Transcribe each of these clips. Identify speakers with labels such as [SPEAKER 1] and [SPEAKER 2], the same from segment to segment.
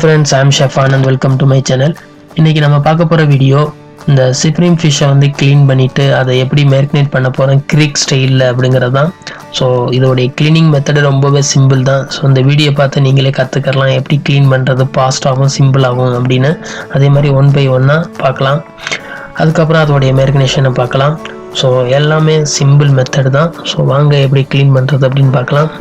[SPEAKER 1] friends, I am Chef and welcome to my channel. இன்னைக்கு நம்ம பார்க்க போற வீடியோ இந்த Sea Bream fish-ஐ வந்து க்ளீன் பண்ணிட்டு அதை எப்படி மேரினேட் பண்ண போறோம் கிரிக் ஸ்டைல்ல அப்படிங்கிறது தான். ஸோ இதோடைய க்ளீனிங் மெத்தட் ரொம்பவே சிம்பிள் தான். ஸோ இந்த வீடியோ பார்த்து நீங்களே கற்றுக்கலாம் எப்படி க்ளீன் பண்ணுறது ஃபாஸ்ட்டாகவும் சிம்பிளாகும் அப்படின்னு. அதே மாதிரி 1 by 1 பார்க்கலாம். அதுக்கப்புறம் அதோடைய மேரினேஷனை பார்க்கலாம். ஸோ எல்லாமே சிம்பிள் மெத்தட் தான். ஸோ வாங்க எப்படி க்ளீன் பண்ணுறது அப்படின்னு பார்க்கலாம்.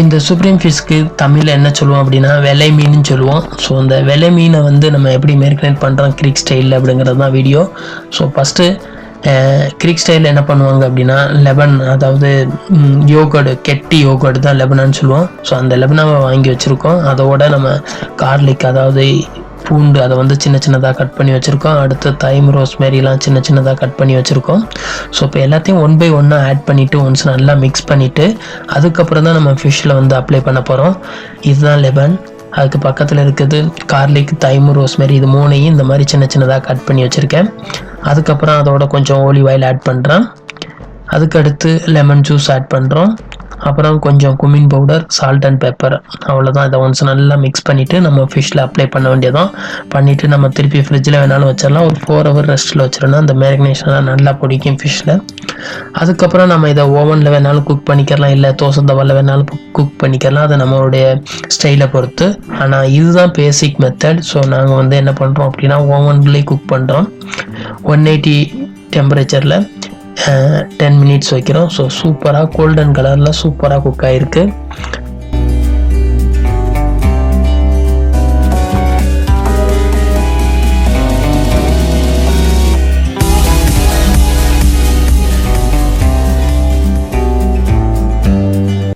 [SPEAKER 1] இந்த சுப்ரீம் ஃபிஷ்க்கு தமிழில் என்ன சொல்லுவோம் அப்படின்னா வெள்ளை மீன் சொல்லுவோம். ஸோ அந்த வெள்ளை மீனை வந்து நம்ம எப்படி மேரினேட் பண்ணுறோம் கிரிக் ஸ்டைலில் அப்படிங்கிறது தான் வீடியோ. ஸோ ஃபஸ்ட்டு கிரிக் ஸ்டைலில் என்ன பண்ணுவாங்க அப்படின்னா லெபன், அதாவது யோகர்டு, கெட்டி யோகர்டு தான் லெபனான்னு சொல்லுவோம். ஸோ அந்த லெபனாவை வாங்கி வச்சுருக்கோம். அதோட நம்ம கார்லிக், அதாவது பூண்டு, அதை வந்து சின்ன சின்னதாக கட் பண்ணி வச்சுருக்கோம். அடுத்து தைம், ரோஸ்மேரிலாம் சின்ன சின்னதாக கட் பண்ணி வச்சுருக்கோம். ஸோ இப்போ எல்லாத்தையும் 1 by 1 ஆட் பண்ணிவிட்டு ஒன்ஸ் நல்லா மிக்ஸ் பண்ணிவிட்டு அதுக்கப்புறம் தான் நம்ம ஃபிஷ்ஷில் வந்து அப்ளை பண்ண போகிறோம். இதுதான் லெமன். அதுக்கு பக்கத்தில் இருக்குது கார்லிக், தைம், ரோஸ்மேரி, இது 3ஐயும் இந்த மாதிரி சின்ன சின்னதாக கட் பண்ணி வச்சுருக்கேன். அதுக்கப்புறம் அதோட கொஞ்சம் ஆலிவ் ஆயில் ஆட் பண்ணுறேன். அதுக்கடுத்து லெமன் ஜூஸ் ஆட் பண்ணுறோம். அப்புறம் கொஞ்சம் cumin powder, salt and pepper, அவ்வளோதான். இதை ஒன்ஸ் நல்லா மிக்ஸ் பண்ணிவிட்டு நம்ம ஃபிஷ்ஷில் அப்ளை பண்ண வேண்டியதான். பண்ணிவிட்டு நம்ம திருப்பி ஃப்ரிட்ஜில் வேணாலும் வச்சிடலாம். ஒரு 4 hour ரெஸ்ட்டில் வச்சிடணும். அந்த மேரினேஷன்லாம் நல்லா பிடிக்கும் ஃபிஷ்ஷில். அதுக்கப்புறம் நம்ம இதை ஓவனில் வேணாலும் குக் பண்ணிக்கலாம், இல்லை தோசை தவாவில் வேணாலும் குக் பண்ணிக்கலாம். அது நம்மளுடைய ஸ்டைலை பொறுத்து. ஆனால் இதுதான் பேசிக் மெத்தட். ஸோ நாங்கள் வந்து என்ன பண்ணுறோம் அப்படின்னா ஓவன்லேயே குக் பண்ணுறோம். 180 டெம்பரேச்சரில் 10 minutes வைக்கிறோம். ஸோ சூப்பராக கோல்டன் கலரில் சூப்பராக குக் ஆகிருக்கு.